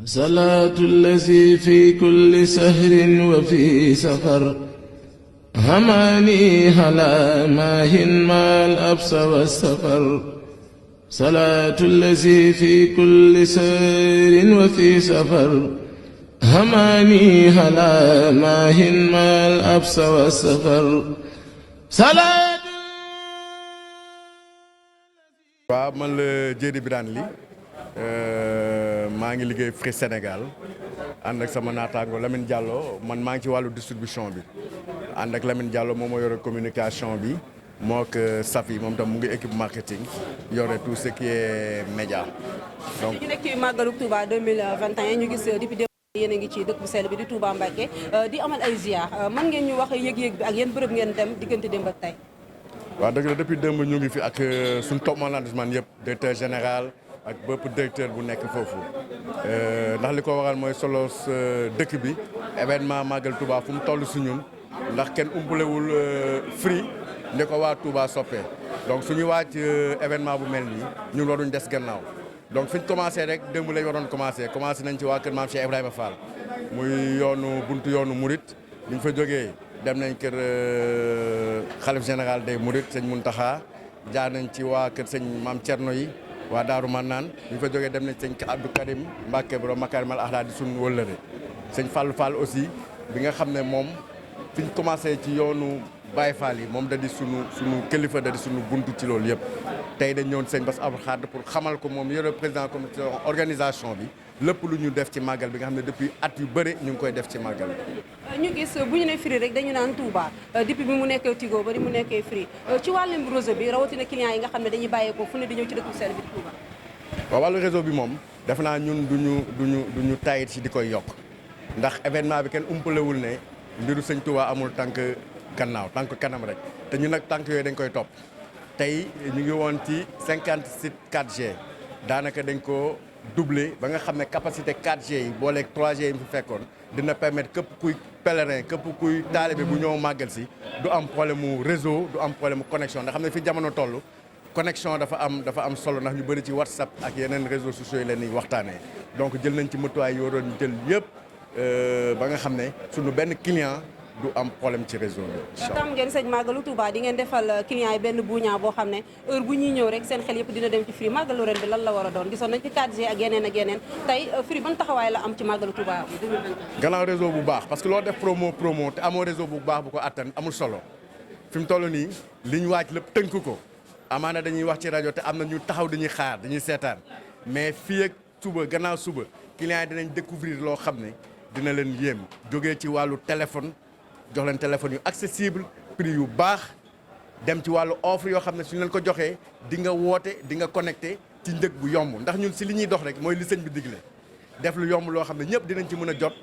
صلاة الذي في كل سهر وفي سفر هماني هلا ماهن ما الأبس والسفر صلاة الذي في كل سهر وفي سفر هماني هلا ماهن ما الأبس والسفر صلاة. waaw man la Diéry Birane Ly maa ngi liggéey Free Sénégal ànd ak sama naataango Lamine Diallo man maa ngi ci wàllu distribution bi ànd ak Lamine Diallo moom moo yore communication bi moo ak Safi moom tam mu ngi équipe marketing yore tout ce qui est média. donc ñu nekk ci màggalu Touba 2021 ñu gis depuis démb yéen a ngi ci dëkk bu sell bi di Touba Mbacké di amal ay ziar mën ngeen ñu wax yëg-yëg bi ak yéen bërëb ngeen dem diggante démb ak tey. waaw dëgg la depuis démb ñu ngi fi ak suñu top management yëpp directeur général ak bépp directeur bu nekk foofu ndax li ko waral mooy solo dëkk bi événement Magal Touba fu mu toll si ñun ndax kenn umpalewul Free ne ko waa Touba soppee donc suñu waaj événement bu mel nii ñun waruñ des gannaaw donc fi ñu commencé rek démb lañ waroon commencé nañ ci waa kër maam Cheikh Ibrahima Fall muy buntu yoonu Mouride bi ñu fa jógee dem nañ kër xalif général des Mourides sëñ Mountakha jaar nañ ci waa kër sëñ maam Thierno yi waa Daaru Mannaan ñu fa jógee dem nañ sëñ Abdou Karim Mbacké borom Makarimal Akhlaq di suñu wëllëre sëñ Fallou Fall aussi bi nga xam ne moom fi ñu commencé ci yoonu Baye Fall yi moom da di sunu kilifa da di sunu buntu ci loolu yëpp tey dañ ñëwoon sëñ Bass Abdou Khadre pour xamal ko moom yore président comité organisation bi lépp lu ñu def ci màggal bi nga xam ne depuis at yu bëri ñu ngi koy def ci màggal bi. ñu gis bu ñu nee Free rek dañu naan Touba depuis bi mu nekkee Tigo ba ni mu nekkee Free ci wàllum réseau bi rawatina clients yi nga xam ne dañuy bàyyeekoo fu ne di ñëw ci dëkku sell bi di Touba. waaw wàllu réseau bi moom def naa ñun duñu tayit ci di koy yokk ndax événement bi kenn umpalewul ne mbiru sëñ Touba amul tànk gannaaw tànk kanam rek te ñun nag tànk yooyu dañ koy topp tey ñu ngi woon ci 50 sites 4G daanaka dañ ko doublé ba nga xam ne capacité 4G yi booleeg 3G yi fi fekkoon dina permettre képp kuy pèlerin képp kuy taalibe bu ñëw màggal si du am problème mu réseau du am problème mu connexion ndax xam ne fi jamono toll connexion dafa am solo ndax ñu bëri ci WhatsApp ak yeneen réseaux sociaux yi leen di waxtaanee donc jël nañ ci matuwaay yoo doon jël yëpp ba nga xam ne suñu benn client du am problème ci réseau bi. tam ngeen sëñ màggalu Touba di ngeen defal client yi benn buuñaa boo xam ne heure bu ñuy ñëw rek seen xel yëpp dina dem ci Free màggalu ren bi lan la war a doon gisoon nañ ci 4G ak yeneen tey Free ban taxawaay la am ci màggalu Touba bi 2024. gannaaw réseau bu baax parce que loo def promo te amoo réseau bu baax bu ko attan amul solo fi mu toll nii li ñu waaj lépp tënk ko amaana dañuy wax ci rajo te am na ñu taxaw dañuy xaar dañuy seetaan mais fii ak suba gannaaw suba client yi dinañ découvrir loo xam ne dina leen yéem jógee ci wàllu téléphone. jox leen téléphone yu accessible prix yu baax dem ci wàllu offre yoo xam ne suñu leen ko joxee di nga woote di nga connecté ci njëg bu yomb ndax ñun si li ñuy dox rek mooy li sëñ bi digle def lu yomb loo xam ne ñëpp dinañ ci mën a jot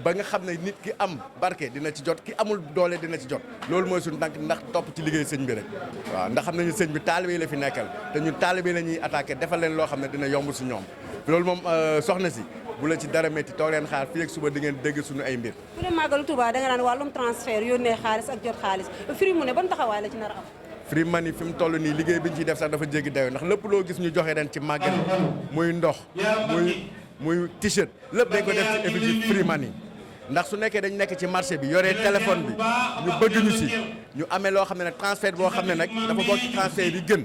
ba nga xam ne nit ki am barke dina ci jot ki amul doole dina ci jot loolu mooy suñu tànk ndax topp ci liggéey sëñ bi rek waaw ndax xam nañu sëñ bi taalibe yi la fi nekkal te ñun taalibe yi la ñuy attaqué defal leen loo xam ne dina yomb si ñoom loolu moom soxna si bu la ci dara métti toog leen xaar fii ak suba di ngeen dégg suñu ay mbir. bu dee màggalu Touba da nga naan wàllum transfert yónnee xaalis ak jot xaalis Free mu ne ban taxawaay la ci nar a am. Free Money fi mu toll nii liggéey bi ñu ciy def sax dafa jéggi dayo ndax lépp loo gis ñu joxe ren ci màggal muy ndox muy t-shirt lépp dañ ko def ci effigie Free Money ndax su nekkee dañ nekk ci marché bi yoree téléphone bi ñu bëgg ñu si ñu amee loo xam ne nag transfert boo xam ne nag dafa bokk ci transfert yi gën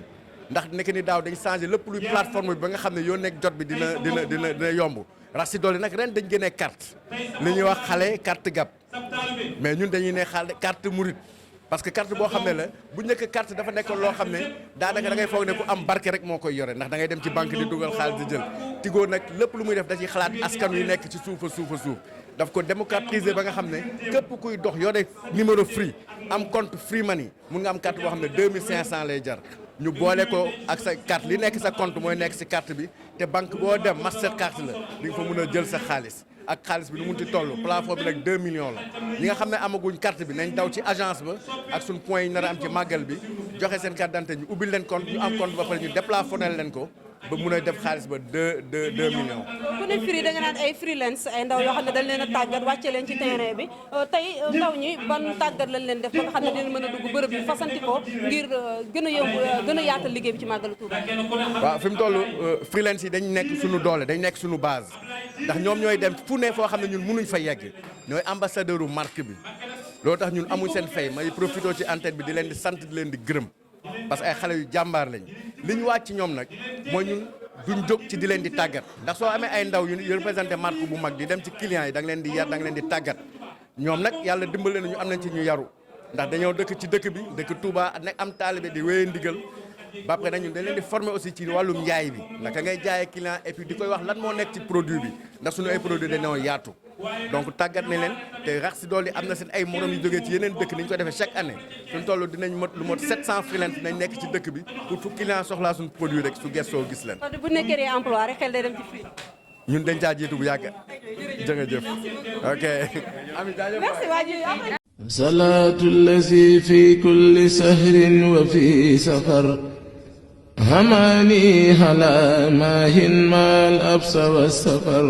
ndax nekk ni daaw dañ changé lépp luy plateforme bi ba nga xam ne yoo nekk jot bi dina yomb rax si doole nag ren dañ génnee carte li ñuy wax xale carte gab mais ñun dañuy ne xale carte Mouride parce que carte boo xam ne la bu njëkk carte dafa nekkoon loo xam ne daanaka da ngay foog ne ku am barke rek moo koy yore ndax da ngay dem ci banque di dugal xaalis di jël Tigo nag lépp lu muy def da ciy xalaat askan wi nekk ci suufa suuf daf ko démocratiser ba nga xam ne képp kuy dox yore numéro Free am compte Free Money mun nga am carte boo xam ne 2500 lay jar ñu boole ko ak sa carte li nekk sa compte mooy nekk si carte bi te banque boo dem master carte la di nga fa mun a jël sa xaalis ak xaalis bi nu mun ci toll plafond bi nag 2 millions la ñi nga xam ne amaguñ carte bi nañ daw ci agence ba ak suñ point yi nar a am ci màggal bi joxe seen carte d'identité ñu ubbil leen compte ñu am compte ba pare ñu déplafonné leen ko ba mun a def xaalis ba 2 millions. ku ne Free da nga naan ay freelance ay ndaw yoo xam ne dañ leen a tàggat wàcce leen ci terrain bi tey ndaw ñi ban tàggat lañ leen def ba nga xam ne dinañ mën a dugg bërëb bi fasanti ko ngir gën a yóbbu gën a yaatal liggéey bi ci màggalu Touba. waaw fi mu toll freelance yi dañ nekk suñu doole dañ nekk suñu base ndax ñoom ñooy dem fu ne foo xam ne ñun mënuñ fa yegg ñooy ambassadeur u marque bi loolu tax ñun amuñ seen fay may profité ci antenne bi di leen di sant di leen di gërëm parce que ay xale yu jàmbaar lañ li ñu wàcc ci ñoom nag mooy ñun duñ jóg ci di leen di tàggat ndax soo amee ay ndaw yu représenté marque bu mag di dem ci clients yi da nga leen di yar da nga leen di tàggat ñoom nag yàlla dimbale nañu am nañ ci ñu yaru ndax dañoo dëkk ci dëkk bi dëkk Touba nekk am taalibe di wéyee ndigal ba après nag ñun dañ leen di former aussi ci wàllum njaay bi naka ngay jaayee client et puis di koy wax lan moo nekk ci produit bi ndax suñu ay produit dañoo yaatu donc tàggat nañ leen te rax si dool yi am na seen ay morom yu jógee ci yeneen dëkk ni ñu ko defee chaque année suñu toll dinañ mot lu mot 700 freelance dinañ nekk ci dëkk bi pour fu client soxlaa suñu produit rek su gestoo gis leen. kon bu nekkee des emploi rek xel day dem ci Free. ñun dañ caa jiitu bu yàgg. jërëjëf ok. merci waa ji. صلاة الذي في كل سهر وفي سفر هماني هلا ماهن ما الأبس والسفر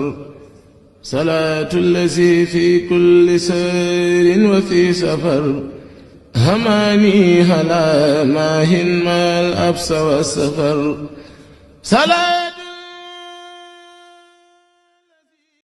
صلاة الذي في كل سهر وفي سفر هماني هلا ماهن ما الأبس والسفر صلاة